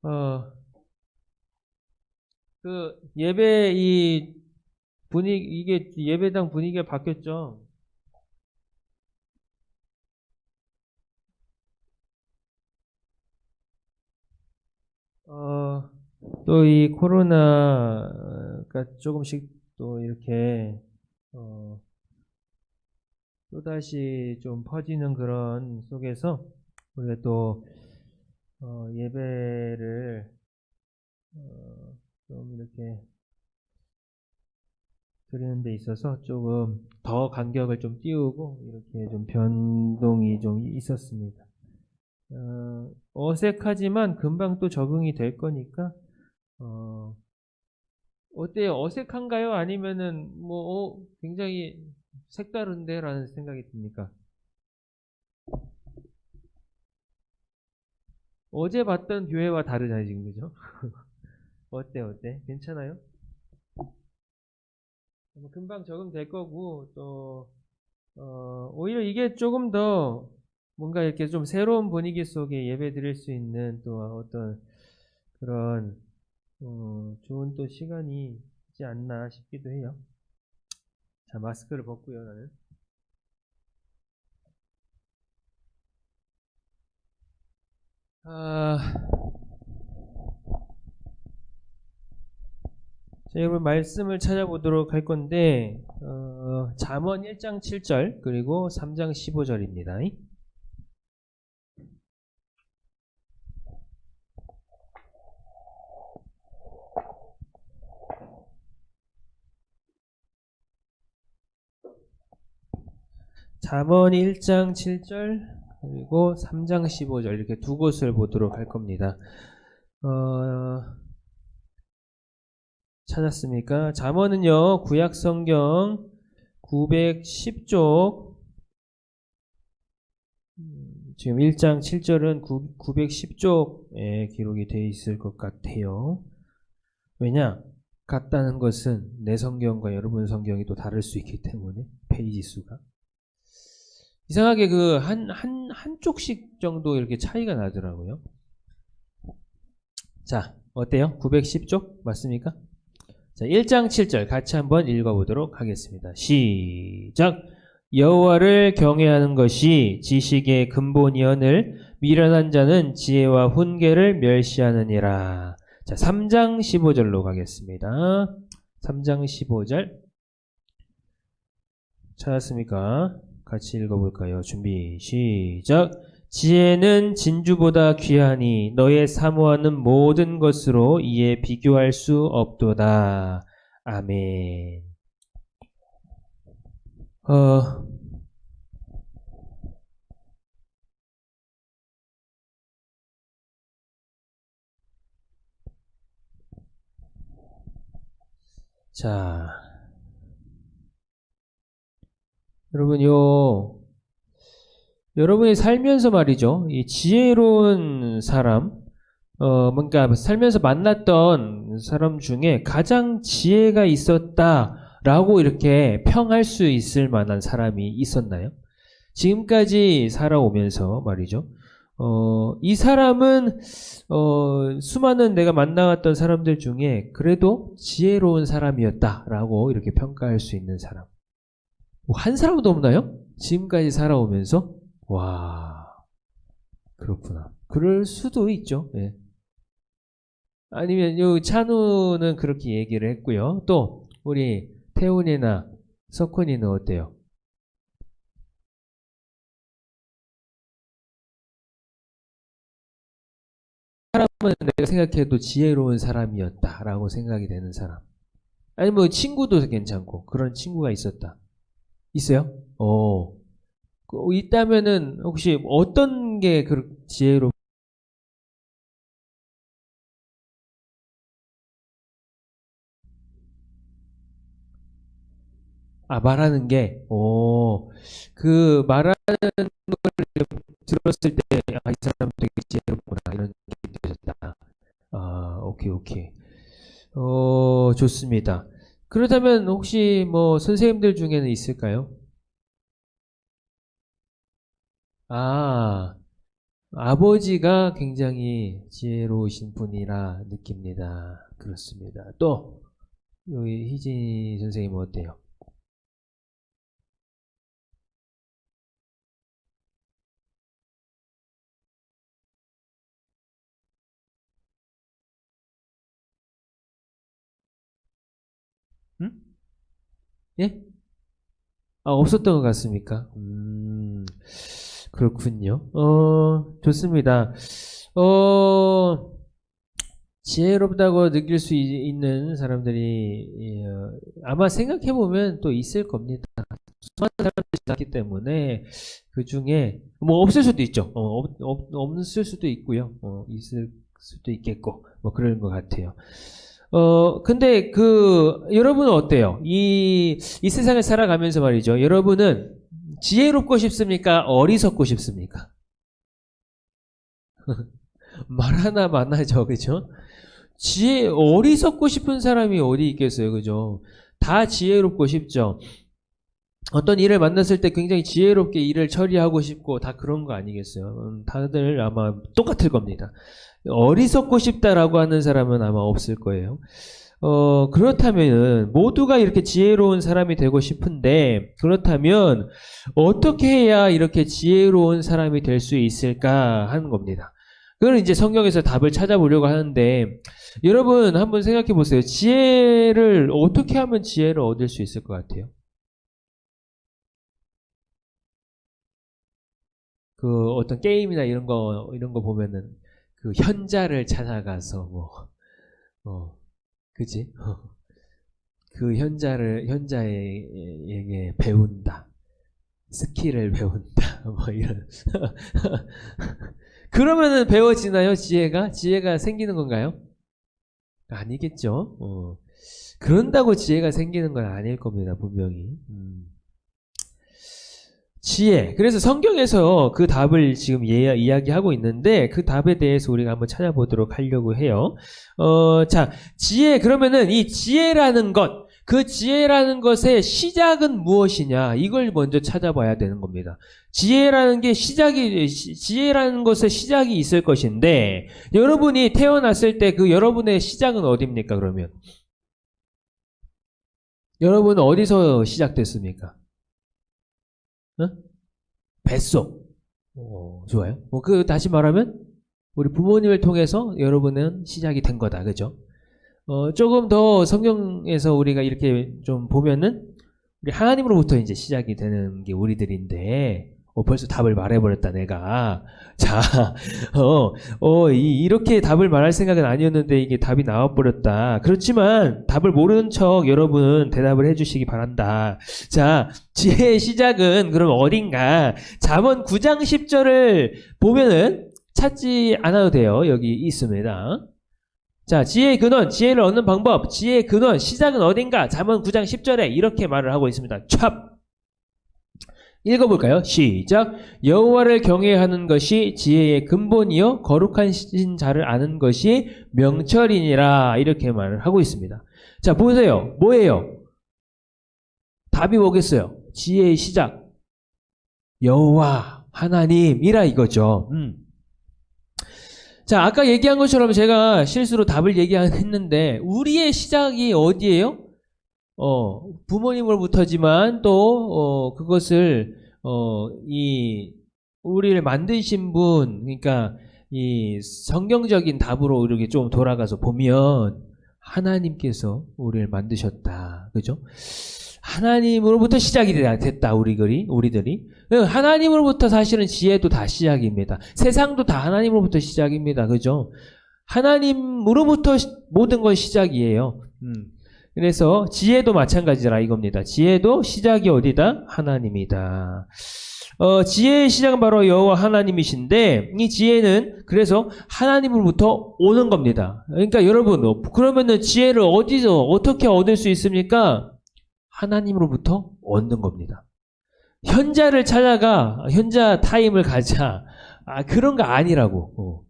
어, 그 예배 이 분위기 이게 예배당 분위기가 바뀌었죠. 또 이 코로나가 조금씩 또 이렇게 어, 또다시 좀 퍼지는 그런 속에서 우리가 또 예배를 좀 이렇게 드리는 데 있어서 조금 더 간격을 좀 띄우고 이렇게 좀 변동이 좀 있었습니다. 어색하지만 금방 또 적응이 될 거니까 어, 어때요? 어색한가요? 아니면은 뭐 굉장히 색다른데라는 생각이 듭니까? 어제 봤던 교회와 다르잖아요, 지금 그죠? 어때? 괜찮아요? 뭐 금방 적응될 거고 또 오히려 이게 조금 더 뭔가 이렇게 좀 새로운 분위기 속에 예배 드릴 수 있는 또 어떤 그런 좋은 또 시간이 있지 않나 싶기도 해요. 자, 마스크를 벗고요, 나는. 아, 자, 여러분 말씀을 찾아보도록 할 건데 잠언 1장 7절 그리고 3장 15절입니다. 잠언 1장 7절 그리고 3장 15절 이렇게 두 곳을 보도록 할 겁니다. 어, 찾았습니까? 잠언은요, 구약 성경 910쪽 지금 1장 7절은 910쪽에 기록이 되어 있을 것 같아요. 왜냐? 같다는 것은 내 성경과 여러분 성경이 또 다를 수 있기 때문에 페이지 수가 이상하게 그 한쪽씩 정도 이렇게 차이가 나더라고요. 자, 어때요? 910쪽 맞습니까? 자, 1장 7절 같이 한번 읽어보도록 하겠습니다. 시작! 여호와를 경외하는 것이 지식의 근본이언을 미련한 자는 지혜와 훈계를 멸시하느니라. 자, 3장 15절로 가겠습니다. 3장 15절 찾았습니까? 같이 읽어볼까요? 준비 시작! 지혜는 진주보다 귀하니 너의 사모하는 모든 것으로 이에 비교할 수 없도다. 아멘. 자, 여러분요, 여러분이 살면서 말이죠, 이 지혜로운 사람, 뭔가 살면서 만났던 사람 중에 가장 지혜가 있었다라고 이렇게 평할 수 있을 만한 사람이 있었나요? 지금까지 살아오면서 말이죠. 이 사람은 수많은 내가 만나왔던 사람들 중에 그래도 지혜로운 사람이었다라고 이렇게 평가할 수 있는 사람. 뭐한 사람도 없나요? 지금까지 살아오면서 와 그렇구나. 그럴 수도 있죠. 예. 아니면 요 찬우는 그렇게 얘기를 했고요. 또 우리 태훈이나 석훈이는 어때요? 사람은 내가 생각해도 지혜로운 사람이었다라고 생각이 되는 사람. 아니 뭐 친구도 괜찮고 그런 친구가 있었다. 있어요? 있다면은 혹시 어떤 게 그 지혜로 말하는 게, 그 말하는 걸 들었을 때, 이 사람 되게 지혜롭구나, 이런 느낌이 드셨다. 오케이. 좋습니다. 그렇다면 혹시 뭐 선생님들 중에는 있을까요? 아, 아버지가 굉장히 지혜로우신 분이라 느낍니다. 그렇습니다. 또 여기 희진 선생님은 어때요? 응? 예? 아, 없었던 것 같습니까? 그렇군요. 좋습니다. 어, 지혜롭다고 느낄 수 있는 사람들이 아마 생각해보면 또 있을 겁니다. 수많은 사람들이 있기 때문에 그 중에 뭐 없을 수도 있죠. 없을 수도 있고요. 있을 수도 있겠고 뭐 그런 것 같아요. 근데 여러분은 어때요? 이 세상을 살아가면서 말이죠. 여러분은 지혜롭고 싶습니까? 어리석고 싶습니까? 말 하나 많아져, 그죠? 어리석고 싶은 사람이 어디 있겠어요, 그죠? 다 지혜롭고 싶죠. 어떤 일을 만났을 때 굉장히 지혜롭게 일을 처리하고 싶고 다 그런 거 아니겠어요? 다들 아마 똑같을 겁니다. 어리석고 싶다라고 하는 사람은 아마 없을 거예요. 그렇다면 모두가 이렇게 지혜로운 사람이 되고 싶은데 그렇다면 어떻게 해야 이렇게 지혜로운 사람이 될 수 있을까 하는 겁니다. 그걸 이제 성경에서 답을 찾아보려고 하는데 여러분 한번 생각해 보세요. 어떻게 하면 지혜를 얻을 수 있을 것 같아요? 어떤 게임이나 이런 거 보면은 현자를 찾아가서 그지? 현자에게 배운다. 스킬을 배운다. 뭐 이런. 그러면은 배워지나요? 지혜가 생기는 건가요? 아니겠죠. 그런다고 지혜가 생기는 건 아닐 겁니다. 분명히. 지혜. 그래서 성경에서 그 답을 지금 이야기하고 있는데 그 답에 대해서 우리가 한번 찾아보도록 하려고 해요. 자, 지혜. 그러면은 이 지혜라는 것, 그 지혜라는 것의 시작은 무엇이냐? 이걸 먼저 찾아봐야 되는 겁니다. 지혜라는 것의 시작이 있을 것인데 여러분이 태어났을 때 여러분의 시작은 어디입니까? 그러면 여러분은 어디서 시작됐습니까? 뱃속. 좋아요. 다시 말하면, 우리 부모님을 통해서 여러분은 시작이 된 거다. 그죠? 조금 더 성경에서 우리가 이렇게 좀 보면은, 우리 하나님으로부터 이제 시작이 되는 게 우리들인데, 벌써 답을 말해버렸다, 내가. 자, 이렇게 답을 말할 생각은 아니었는데 이게 답이 나와버렸다. 그렇지만 답을 모르는 척 여러분 대답을 해주시기 바란다. 자, 지혜의 시작은 그럼 어딘가? 잠언 9장 10절을 보면은 찾지 않아도 돼요. 여기 있습니다. 자, 지혜의 근원, 지혜를 얻는 방법, 지혜의 근원, 시작은 어딘가? 잠언 9장 10절에 이렇게 말을 하고 있습니다. 찹! 읽어볼까요? 시작. 여호와를 경외하는 것이 지혜의 근본이요 거룩하신 자를 아는 것이 명철이니라. 이렇게 말을 하고 있습니다. 자, 보세요. 뭐예요? 답이 뭐겠어요? 지혜의 시작. 여호와 하나님이라 이거죠. 자, 아까 얘기한 것처럼 제가 실수로 답을 얘기했는데 우리의 시작이 어디예요? 부모님으로부터지만 또 그것을 우리를 만드신 분, 그러니까 이 성경적인 답으로 이렇게 좀 돌아가서 보면 하나님께서 우리를 만드셨다. 그죠? 하나님으로부터 시작이 됐다. 우리들이. 하나님으로부터 사실은 지혜도 다 시작입니다. 세상도 다 하나님으로부터 시작입니다. 그죠? 하나님으로부터 모든 건 시작이에요. 그래서 지혜도 마찬가지라 이겁니다. 지혜도 시작이 어디다? 하나님이다. 지혜의 시작은 바로 여호와 하나님이신데 이 지혜는 그래서 하나님으로부터 오는 겁니다. 그러니까 여러분, 그러면은 지혜를 어떻게 얻을 수 있습니까? 하나님으로부터 얻는 겁니다. 현자를 찾아가 현자 타임을 가자. 그런 거 아니라고.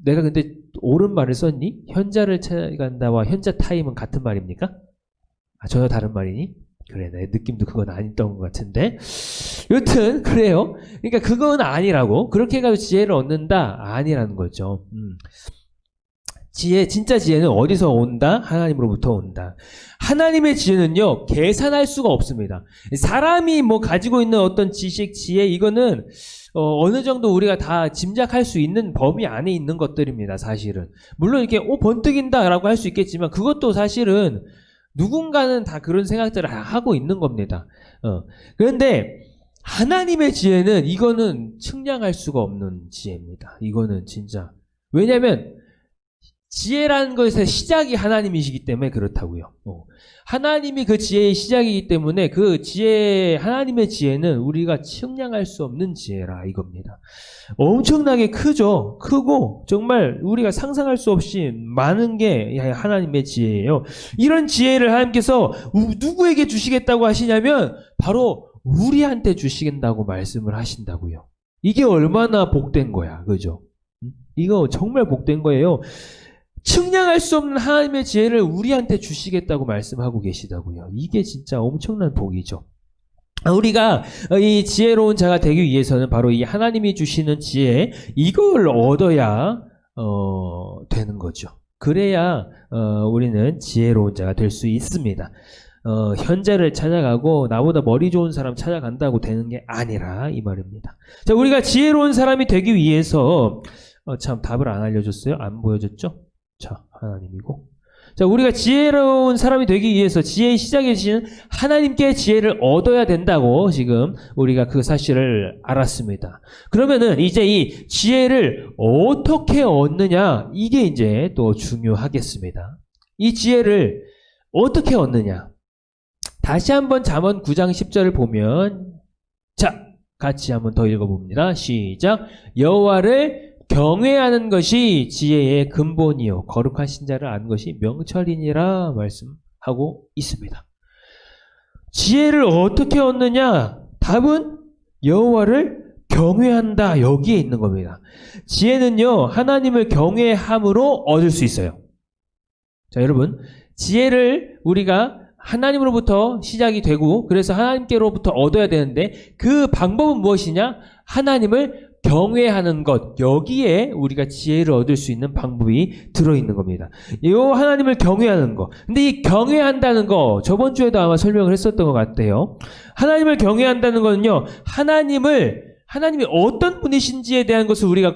내가 근데 옳은 말을 썼니? 현자를 찾아간다와 현자 타임은 같은 말입니까? 전혀 다른 말이니? 그래, 내 느낌도 그건 아니었던 것 같은데. 여튼, 그래요. 그러니까 그건 아니라고. 그렇게 해가지고 지혜를 얻는다? 아니라는 거죠. 진짜 지혜는 어디서 온다? 하나님으로부터 온다. 하나님의 지혜는요, 계산할 수가 없습니다. 사람이 뭐 가지고 있는 어떤 지식, 지혜, 이거는, 어느 정도 우리가 다 짐작할 수 있는 범위 안에 있는 것들입니다, 사실은. 물론 이렇게, 번뜩인다 라고 할 수 있겠지만, 그것도 사실은 누군가는 다 그런 생각들을 하고 있는 겁니다. 그런데, 하나님의 지혜는, 이거는 측량할 수가 없는 지혜입니다. 이거는 진짜. 왜냐면, 지혜라는 것의 시작이 하나님이시기 때문에 그렇다고요. 하나님이 그 지혜의 시작이기 때문에 그 지혜, 하나님의 지혜는 우리가 측량할 수 없는 지혜라 이겁니다. 엄청나게 크죠. 크고 정말 우리가 상상할 수 없이 많은 게 하나님의 지혜예요. 이런 지혜를 하나님께서 누구에게 주시겠다고 하시냐면 바로 우리한테 주시겠다고 말씀을 하신다고요. 이게 얼마나 복된 거야. 그죠? 이거 정말 복된 거예요. 측량할 수 없는 하나님의 지혜를 우리한테 주시겠다고 말씀하고 계시다고요. 이게 진짜 엄청난 복이죠. 우리가 이 지혜로운 자가 되기 위해서는 바로 이 하나님이 주시는 지혜, 이걸 얻어야 되는 거죠. 그래야 우리는 지혜로운 자가 될 수 있습니다. 현재를 찾아가고 나보다 머리 좋은 사람 찾아간다고 되는 게 아니라 이 말입니다. 자, 우리가 지혜로운 사람이 되기 위해서 참 답을 안 알려줬어요? 안 보여줬죠? 자, 하나님이고. 자, 우리가 지혜로운 사람이 되기 위해서 지혜의 시작이 되시는 하나님께 지혜를 얻어야 된다고 지금 우리가 그 사실을 알았습니다. 그러면은 이제 이 지혜를 어떻게 얻느냐, 이게 이제 또 중요하겠습니다. 이 지혜를 어떻게 얻느냐. 다시 한번 잠언 9장 10절을 보면, 자, 같이 한번 더 읽어봅니다. 시작. 여호와를 경외하는 것이 지혜의 근본이요 거룩한 신자를 아는 것이 명철이니라 말씀하고 있습니다. 지혜를 어떻게 얻느냐? 답은 여호와를 경외한다. 여기에 있는 겁니다. 지혜는요, 하나님을 경외함으로 얻을 수 있어요. 자, 여러분, 지혜를 우리가 하나님으로부터 시작이 되고 그래서 하나님께로부터 얻어야 되는데 그 방법은 무엇이냐? 하나님을 경외하는 것, 여기에 우리가 지혜를 얻을 수 있는 방법이 들어있는 겁니다. 이 하나님을 경외하는 것. 근데 이 경외한다는 거, 저번 주에도 아마 설명을 했었던 것 같아요. 하나님을 경외한다는 거는요, 하나님이 어떤 분이신지에 대한 것을 우리가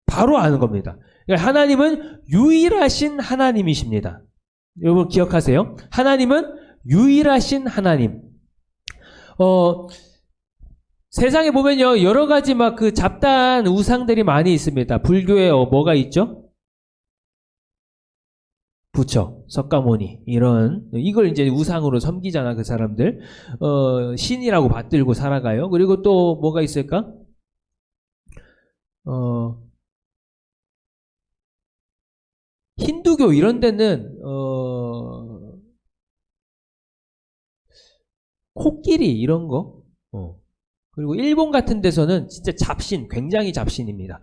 바로 아는 겁니다. 그러니까 하나님은 유일하신 하나님이십니다. 여러분 기억하세요. 하나님은 유일하신 하나님. 세상에 보면요, 여러 가지 막 그 잡다한 우상들이 많이 있습니다. 불교에 뭐가 있죠? 부처, 석가모니, 이걸 이제 우상으로 섬기잖아, 그 사람들. 신이라고 받들고 살아가요. 그리고 또 뭐가 있을까? 힌두교 이런 데는, 코끼리 이런 거? 그리고 일본 같은 데서는 진짜 굉장히 잡신입니다.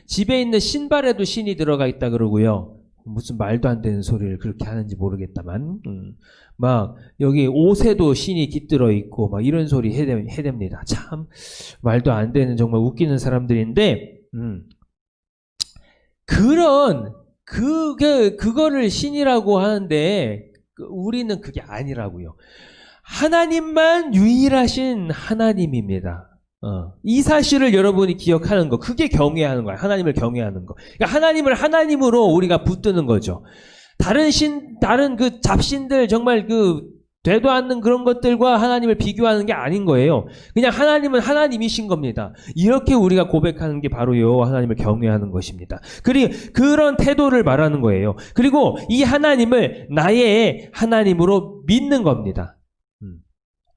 집에 있는 신발에도 신이 들어가 있다 그러고요. 무슨 말도 안 되는 소리를 그렇게 하는지 모르겠다만, 막 여기 옷에도 신이 깃들어 있고 막 이런 소리 해댑니다. 참 말도 안 되는 정말 웃기는 사람들인데, 그거를 신이라고 하는데 우리는 그게 아니라고요. 하나님만 유일하신 하나님입니다. 이 사실을 여러분이 기억하는 거, 그게 경외하는 거야. 하나님을 경외하는 거. 그러니까 하나님을 하나님으로 우리가 붙드는 거죠. 다른 그 잡신들, 정말 되도 않는 그런 것들과 하나님을 비교하는 게 아닌 거예요. 그냥 하나님은 하나님이신 겁니다. 이렇게 우리가 고백하는 게 바로 여호와 하나님을 경외하는 것입니다. 그리고 그런 태도를 말하는 거예요. 그리고 이 하나님을 나의 하나님으로 믿는 겁니다.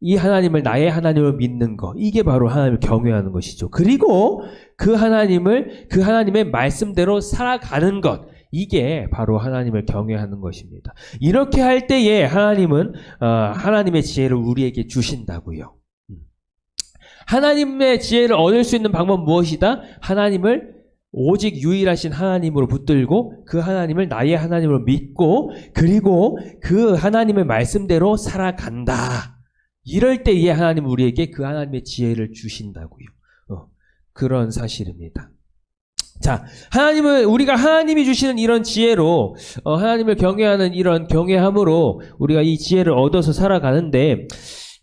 이 하나님을 나의 하나님으로 믿는 것, 이게 바로 하나님을 경외하는 것이죠. 그리고 그 하나님의 말씀대로 살아가는 것, 이게 바로 하나님을 경외하는 것입니다. 이렇게 할 때에 하나님은 하나님의 지혜를 우리에게 주신다고요. 하나님의 지혜를 얻을 수 있는 방법은 무엇이다? 하나님을 오직 유일하신 하나님으로 붙들고 그 하나님을 나의 하나님으로 믿고 그리고 그 하나님의 말씀대로 살아간다. 이럴 때에 하나님은 우리에게 그 하나님의 지혜를 주신다고요. 그런 사실입니다. 자, 우리가 하나님이 주시는 이런 지혜로, 하나님을 경외하는 이런 경외함으로 우리가 이 지혜를 얻어서 살아가는데,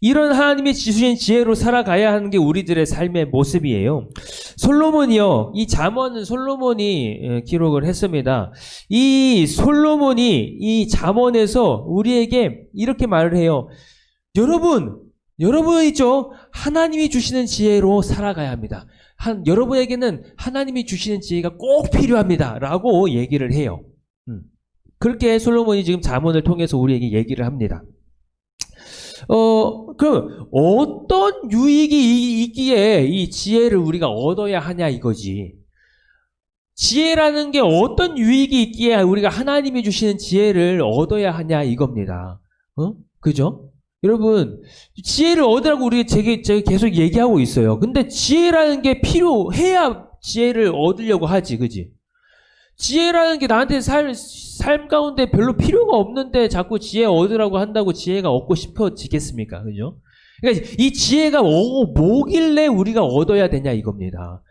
이런 하나님이 주신 지혜로 살아가야 하는 게 우리들의 삶의 모습이에요. 솔로몬이요, 이 잠언은 솔로몬이 기록을 했습니다. 이 솔로몬이 이 잠언에서 우리에게 이렇게 말을 해요. 여러분 있죠? 하나님이 주시는 지혜로 살아가야 합니다. 여러분에게는 하나님이 주시는 지혜가 꼭 필요합니다. 라고 얘기를 해요. 그렇게 솔로몬이 지금 잠언을 통해서 우리에게 얘기를 합니다. 그럼 어떤 유익이 있기에 이 지혜를 우리가 얻어야 하냐 이거지. 지혜라는 게 어떤 유익이 있기에 우리가 하나님이 주시는 지혜를 얻어야 하냐 이겁니다. 그죠? 여러분, 지혜를 얻으라고 제가 계속 얘기하고 있어요. 근데 지혜라는 게 필요해야 지혜를 얻으려고 하지, 그지? 지혜라는 게 나한테 삶 가운데 별로 필요가 없는데 자꾸 지혜 얻으라고 한다고 지혜가 얻고 싶어지겠습니까? 그죠? 그러니까 이 지혜가 뭐길래 우리가 얻어야 되냐 이겁니다.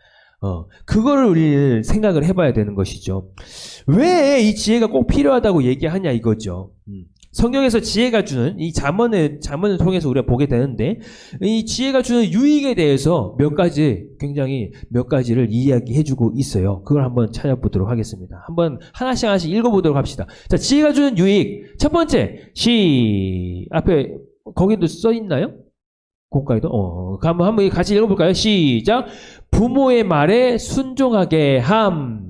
그거를 우리 생각을 해봐야 되는 것이죠. 왜 이 지혜가 꼭 필요하다고 얘기하냐 이거죠. 성경에서 지혜가 주는 이 잠언을 통해서 우리가 보게 되는데 이 지혜가 주는 유익에 대해서 굉장히 몇 가지를 이야기해주고 있어요. 그걸 한번 찾아보도록 하겠습니다. 한번 하나씩 읽어보도록 합시다. 자, 지혜가 주는 유익. 첫 번째, 앞에 거기도 써 있나요? 공과에도? 한번 같이 읽어볼까요? 시작. 부모의 말에 순종하게 함.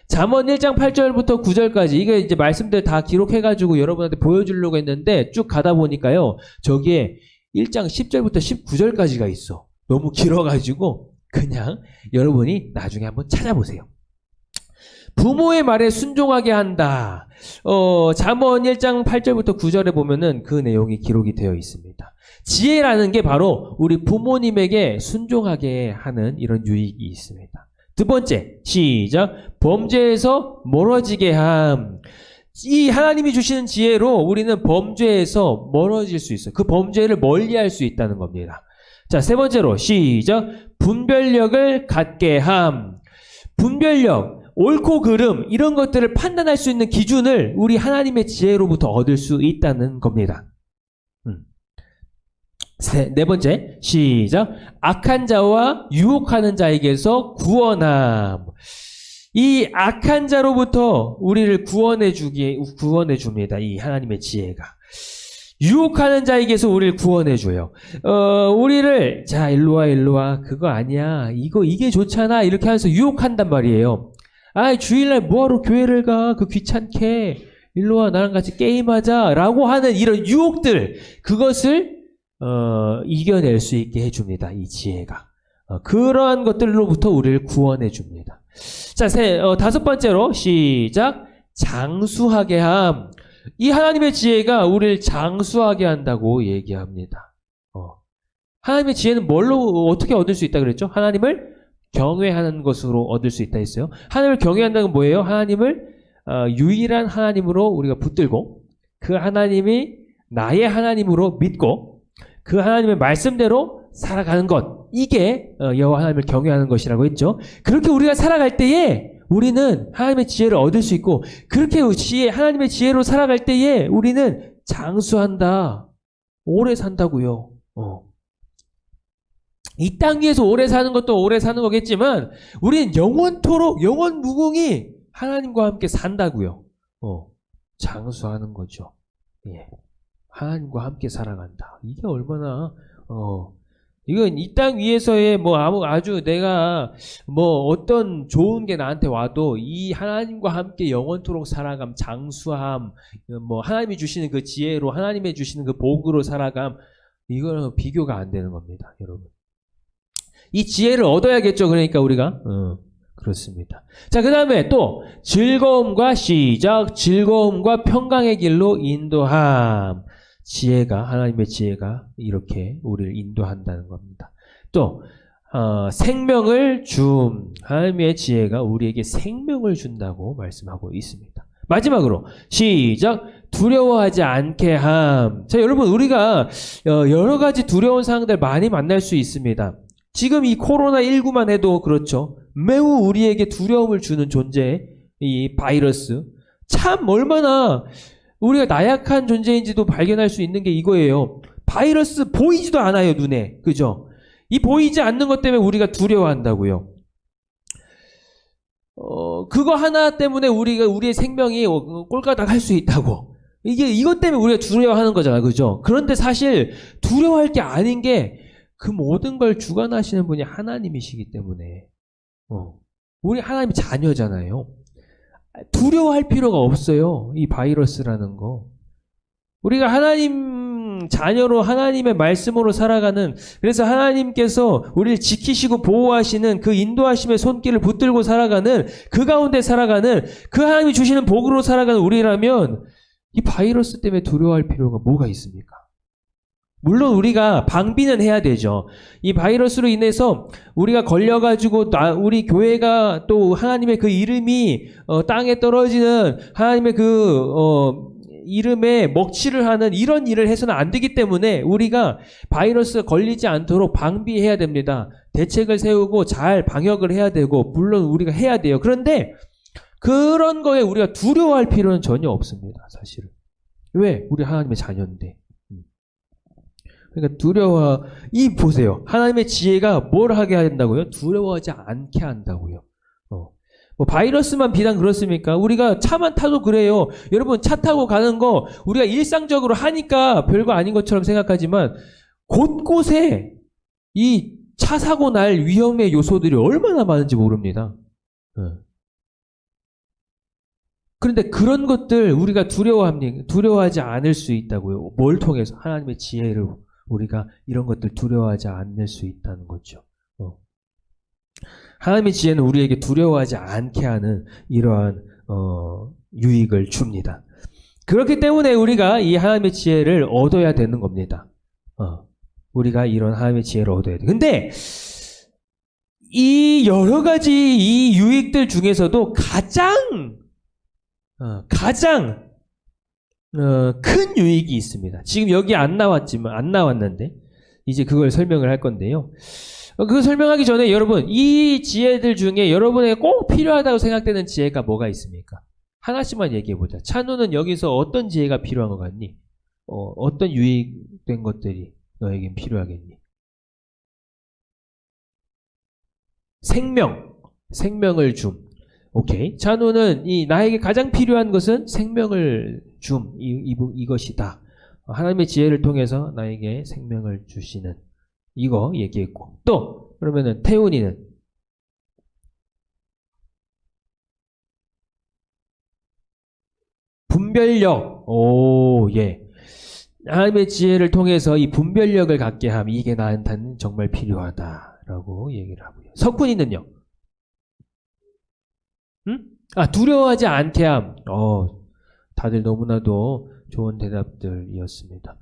잠언 1장 8절부터 9절까지 이게 이제 말씀들 다 기록해가지고 여러분한테 보여주려고 했는데 쭉 가다 보니까요. 저기에 1장 10절부터 19절까지가 있어. 너무 길어가지고 그냥 여러분이 나중에 한번 찾아보세요. 부모의 말에 순종하게 한다. 잠언 1장 8절부터 9절에 보면은 그 내용이 기록이 되어 있습니다. 지혜라는 게 바로 우리 부모님에게 순종하게 하는 이런 유익이 있습니다. 두 번째, 시작. 범죄에서 멀어지게 함. 이 하나님이 주시는 지혜로 우리는 범죄에서 멀어질 수 있어요. 그 범죄를 멀리할 수 있다는 겁니다. 자, 세 번째로 시작. 분별력을 갖게 함. 분별력, 옳고 그름 이런 것들을 판단할 수 있는 기준을 우리 하나님의 지혜로부터 얻을 수 있다는 겁니다. 네 번째, 시작. 악한 자와 유혹하는 자에게서 구원함. 이 악한 자로부터 우리를 구원해 줍니다. 이 하나님의 지혜가. 유혹하는 자에게서 우리를 구원해 줘요. 우리를, 자, 일로 와. 그거 아니야. 이게 좋잖아. 이렇게 하면서 유혹한단 말이에요. 주일날 뭐하러 교회를 가? 그 귀찮게. 일로 와. 나랑 같이 게임하자. 라고 하는 이런 유혹들. 그것을 이겨낼 수 있게 해줍니다. 이 지혜가. 그러한 것들로부터 우리를 구원해 줍니다. 자, 다섯 번째로 시작. 장수하게 함. 이 하나님의 지혜가 우리를 장수하게 한다고 얘기합니다. 하나님의 지혜는 어떻게 얻을 수 있다 그랬죠? 하나님을 경외하는 것으로 얻을 수 있다 했어요. 하나님을 경외한다는 건 뭐예요? 하나님을 유일한 하나님으로 우리가 붙들고 그 하나님이 나의 하나님으로 믿고 그 하나님의 말씀대로 살아가는 것. 이게 여호와 하나님을 경외하는 것이라고 했죠. 그렇게 우리가 살아갈 때에 우리는 하나님의 지혜를 얻을 수 있고 그렇게 하나님의 지혜로 살아갈 때에 우리는 장수한다. 오래 산다고요. 이 땅 위에서 오래 사는 것도 오래 사는 거겠지만 우리는 영원토록 영원 무궁히 하나님과 함께 산다고요. 장수하는 거죠. 예. 하나님과 함께 살아간다. 이게 얼마나 이건 이 땅 위에서의 아주 내가 어떤 좋은 게 나한테 와도 이 하나님과 함께 영원토록 살아감, 장수함, 하나님이 주시는 그 지혜로 하나님이 주시는 그 복으로 살아감, 이거는 비교가 안 되는 겁니다, 여러분. 이 지혜를 얻어야겠죠. 그러니까 우리가 그렇습니다. 자, 그 다음에 또 즐거움과 평강의 길로 인도함. 하나님의 지혜가 이렇게 우리를 인도한다는 겁니다. 또 생명을 하나님의 지혜가 우리에게 생명을 준다고 말씀하고 있습니다. 마지막으로 시작. 두려워하지 않게 함. 자, 여러분 우리가 여러 가지 두려운 상황들 많이 만날 수 있습니다. 지금 이 코로나19만 해도 그렇죠. 매우 우리에게 두려움을 주는 존재, 이 바이러스. 참 얼마나 우리가 나약한 존재인지도 발견할 수 있는 게 이거예요. 바이러스 보이지도 않아요, 눈에. 그죠? 이 보이지 않는 것 때문에 우리가 두려워한다고요. 그거 하나 때문에 우리의 생명이 꼴까닥 할 수 있다고. 이것 때문에 우리가 두려워하는 거잖아요. 그죠? 그런데 사실 두려워할 게 아닌 게 그 모든 걸 주관하시는 분이 하나님이시기 때문에. 우리 하나님의 자녀잖아요. 두려워할 필요가 없어요. 이 바이러스라는 거. 우리가 하나님 자녀로 하나님의 말씀으로 살아가는, 그래서 하나님께서 우리를 지키시고 보호하시는 그 인도하심의 손길을 붙들고 살아가는, 그 가운데 살아가는, 그 하나님이 주시는 복으로 살아가는 우리라면 이 바이러스 때문에 두려워할 필요가 뭐가 있습니까? 물론 우리가 방비는 해야 되죠. 이 바이러스로 인해서 우리가 걸려가지고 우리 교회가 또 하나님의 그 이름이 땅에 떨어지는 하나님의 이름에 먹칠을 하는 이런 일을 해서는 안 되기 때문에 우리가 바이러스가 걸리지 않도록 방비해야 됩니다. 대책을 세우고 잘 방역을 해야 되고 물론 우리가 해야 돼요. 그런데 그런 거에 우리가 두려워할 필요는 전혀 없습니다. 사실은. 왜? 우리 하나님의 자녀인데. 그러니까 보세요. 하나님의 지혜가 뭘 하게 한다고요? 두려워하지 않게 한다고요. 뭐 바이러스만 비단 그렇습니까? 우리가 차만 타도 그래요. 여러분 차 타고 가는 거 우리가 일상적으로 하니까 별거 아닌 것처럼 생각하지만 곳곳에 이 차 사고 날 위험의 요소들이 얼마나 많은지 모릅니다. 그런데 그런 것들 우리가 두려워하지 않을 수 있다고요. 뭘 통해서? 하나님의 지혜로 우리가 이런 것들 두려워하지 않을 수 있다는 거죠. 하나님의 지혜는 우리에게 두려워하지 않게 하는 이러한 유익을 줍니다. 그렇기 때문에 우리가 이 하나님의 지혜를 얻어야 되는 겁니다. 우리가 이런 하나님의 지혜를 얻어야 돼. 근데 이 여러 가지 이 유익들 중에서도 가장 큰 유익이 있습니다. 지금 여기 안 나왔는데 이제 그걸 설명을 할 건데요. 그거 설명하기 전에 여러분 이 지혜들 중에 여러분에게 꼭 필요하다고 생각되는 지혜가 뭐가 있습니까? 하나씩만 얘기해보자. 찬우는 여기서 어떤 지혜가 필요한 것 같니? 어떤 유익된 것들이 너에겐 필요하겠니? 생명을 줌. 오케이. 찬우는 나에게 가장 필요한 것은 생명을 줌. 이것이다. 하나님의 지혜를 통해서 나에게 생명을 주시는 이거 얘기했고. 또 그러면은 태훈이는 분별력. 예. 하나님의 지혜를 통해서 이 분별력을 갖게 함. 이게 나한테는 정말 필요하다라고 얘기를 하고요. 석훈이는요? 두려워하지 않게 함. 다들 너무나도 좋은 대답들이었습니다.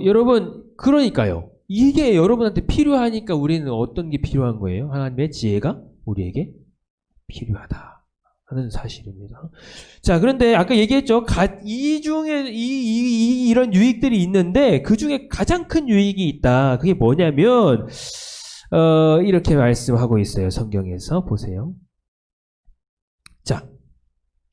여러분, 그러니까요. 이게 여러분한테 필요하니까 우리는 어떤 게 필요한 거예요? 하나님의 지혜가 우리에게 필요하다 하는 사실입니다. 자, 그런데 아까 얘기했죠. 이 중에 이런 유익들이 있는데 그 중에 가장 큰 유익이 있다. 그게 뭐냐면 이렇게 말씀하고 있어요. 성경에서 보세요. 자,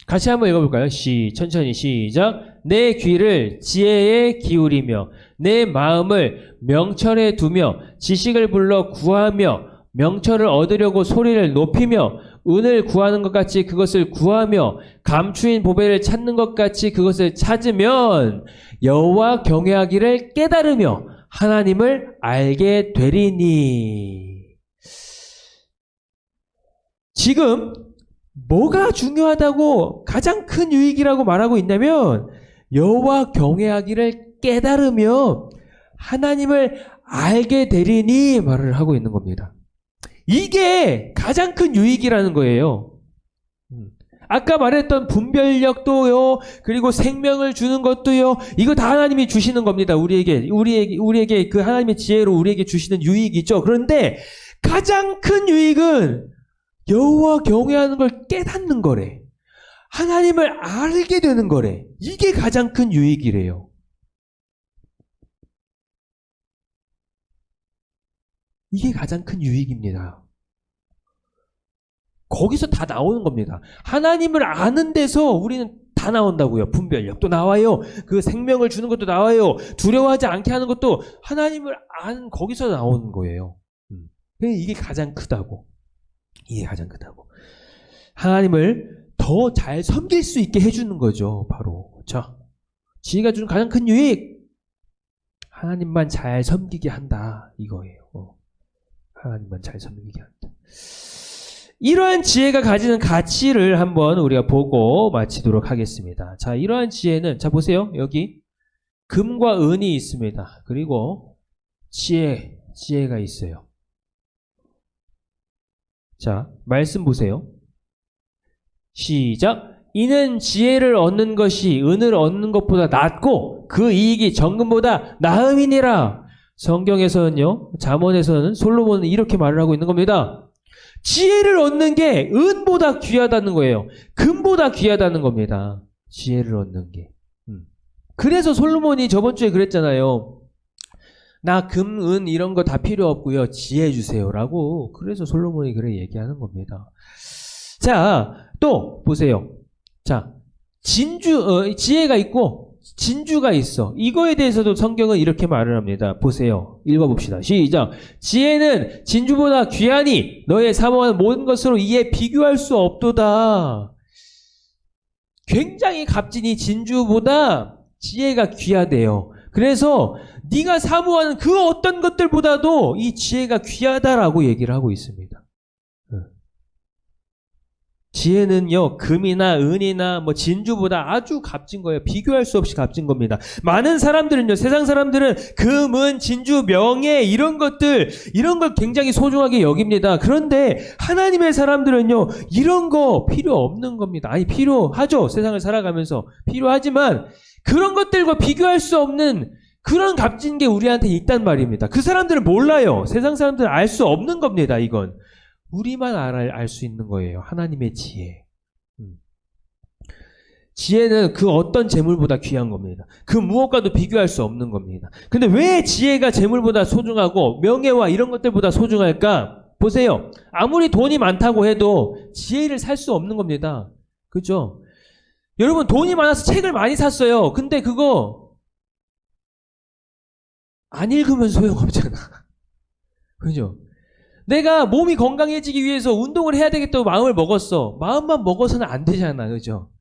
같이 한번 읽어볼까요? 천천히 시작. 내 귀를 지혜에 기울이며 내 마음을 명철에 두며 지식을 불러 구하며 명철을 얻으려고 소리를 높이며 은을 구하는 것 같이 그것을 구하며 감추인 보배를 찾는 것 같이 그것을 찾으면 여호와 경외하기를 깨달으며 하나님을 알게 되리니. 지금 뭐가 중요하다고 가장 큰 유익이라고 말하고 있냐면 여호와 경외하기를 깨달으며 하나님을 알게 되리니 말을 하고 있는 겁니다. 이게 가장 큰 유익이라는 거예요. 아까 말했던 분별력도요, 그리고 생명을 주는 것도요, 이거 다 하나님이 주시는 겁니다. 우리에게 그 하나님의 지혜로 우리에게 주시는 유익이죠. 그런데 가장 큰 유익은 여호와 경외하는 걸 깨닫는 거래. 하나님을 알게 되는 거래. 이게 가장 큰 유익이래요. 이게 가장 큰 유익입니다. 거기서 다 나오는 겁니다. 하나님을 아는 데서 우리는 다 나온다고요. 분별력도 나와요. 그 생명을 주는 것도 나와요. 두려워하지 않게 하는 것도 하나님을 아는 거기서 나오는 거예요. 이게 가장 크다고. 이게 가장 크다고. 하나님을 더 잘 섬길 수 있게 해주는 거죠. 바로. 자, 지혜가 주는 가장 큰 유익. 하나님만 잘 섬기게 한다. 이거예요. 하나님만 잘 섬기게 한다. 이러한 지혜가 가지는 가치를 한번 우리가 보고 마치도록 하겠습니다. 자, 이러한 지혜는, 자, 보세요. 여기 금과 은이 있습니다. 그리고 지혜가 있어요. 자, 말씀 보세요. 시작. 이는 지혜를 얻는 것이 은을 얻는 것보다 낫고 그 이익이 정금보다 나음이니라. 성경에서는요, 잠언에서는 솔로몬은 이렇게 말을 하고 있는 겁니다. 지혜를 얻는 게 은보다 귀하다는 거예요. 금보다 귀하다는 겁니다. 지혜를 얻는 게. 그래서 솔로몬이 저번 주에 그랬잖아요. 나 금, 은 이런 거 다 필요 없고요. 지혜 주세요. 라고. 그래서 솔로몬이 그래 얘기하는 겁니다. 자, 또 보세요. 자, 지혜가 있고 진주가 있어. 이거에 대해서도 성경은 이렇게 말을 합니다. 보세요. 읽어봅시다. 시작. 지혜는 진주보다 귀하니 너의 사모하는 모든 것으로 이에 비교할 수 없도다. 굉장히 값지니 진주보다 지혜가 귀하대요. 그래서 네가 사모하는 그 어떤 것들보다도 이 지혜가 귀하다라고 얘기를 하고 있습니다. 지혜는요, 금이나 은이나 뭐 진주보다 아주 값진 거예요. 비교할 수 없이 값진 겁니다. 많은 사람들은요, 세상 사람들은 금, 은, 진주, 명예 이런 걸 굉장히 소중하게 여깁니다. 그런데 하나님의 사람들은요, 이런 거 필요 없는 겁니다. 아니, 필요하죠. 세상을 살아가면서 필요하지만 그런 것들과 비교할 수 없는 그런 값진 게 우리한테 있단 말입니다. 그 사람들은 몰라요. 세상 사람들은 알 수 없는 겁니다. 이건. 우리만 알 수 있는 거예요. 하나님의 지혜. 지혜는 그 어떤 재물보다 귀한 겁니다. 그 무엇과도 비교할 수 없는 겁니다. 근데 왜 지혜가 재물보다 소중하고 명예와 이런 것들보다 소중할까? 보세요. 아무리 돈이 많다고 해도 지혜를 살 수 없는 겁니다. 그죠? 여러분 돈이 많아서 책을 많이 샀어요. 근데 그거 안 읽으면 소용없잖아. 그죠? 내가 몸이 건강해지기 위해서 운동을 해야 되겠다고 마음을 먹었어. 마음만 먹어서는 안 되잖아. 그죠?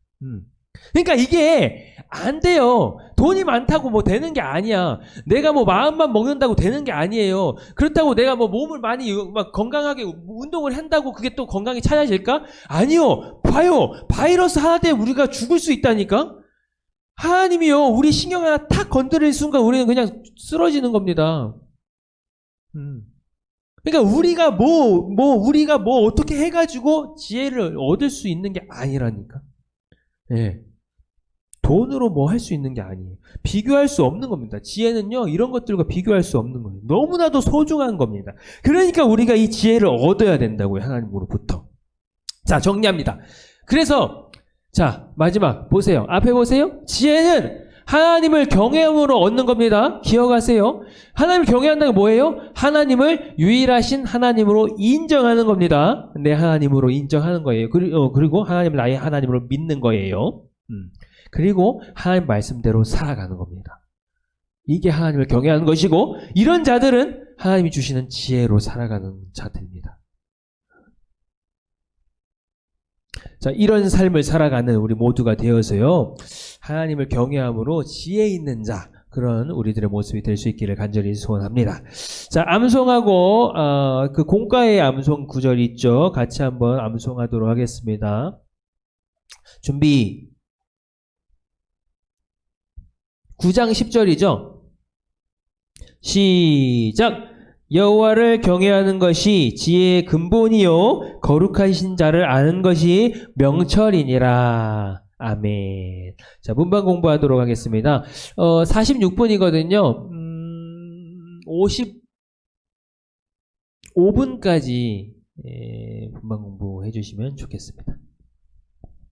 그러니까 이게 안 돼요. 돈이 많다고 뭐 되는 게 아니야. 내가 뭐 마음만 먹는다고 되는 게 아니에요. 그렇다고 내가 뭐 몸을 많이 막 건강하게 운동을 한다고 그게 또 건강이 찾아질까? 아니요. 봐요. 바이러스 하나 때문에 우리가 죽을 수 있다니까? 하나님이요. 우리 신경 하나 탁 건드릴 순간 우리는 그냥 쓰러지는 겁니다. 그러니까 우리가 뭐 어떻게 해가지고 지혜를 얻을 수 있는 게 아니라니까. 예. 돈으로 뭐 할 수 있는 게 아니에요. 비교할 수 없는 겁니다. 지혜는요, 이런 것들과 비교할 수 없는 거예요. 너무나도 소중한 겁니다. 그러니까 우리가 이 지혜를 얻어야 된다고요. 하나님으로부터. 자, 정리합니다. 그래서, 자, 마지막, 보세요. 앞에 보세요. 지혜는 하나님을 경외함으로 얻는 겁니다. 기억하세요. 하나님을 경외한다는 게 뭐예요? 하나님을 유일하신 하나님으로 인정하는 겁니다. 내 하나님으로 인정하는 거예요. 그리고 하나님을 나의 하나님으로 믿는 거예요. 그리고 하나님 말씀대로 살아가는 겁니다. 이게 하나님을 경외하는 것이고, 이런 자들은 하나님이 주시는 지혜로 살아가는 자들입니다. 자, 이런 삶을 살아가는 우리 모두가 되어서요, 하나님을 경외함으로 지혜 있는 자, 그런 우리들의 모습이 될 수 있기를 간절히 소원합니다. 자, 암송하고 그 공과의 암송 구절 있죠? 같이 한번 암송하도록 하겠습니다. 준비. 9장 10절이죠? 시작! 여호와를 경외하는 것이 지혜의 근본이요 거룩하신 자를 아는 것이 명철이니라. 아멘. 자, 문방 공부하도록 하겠습니다. 46분이거든요. 55분까지 문방 공부해 주시면 좋겠습니다.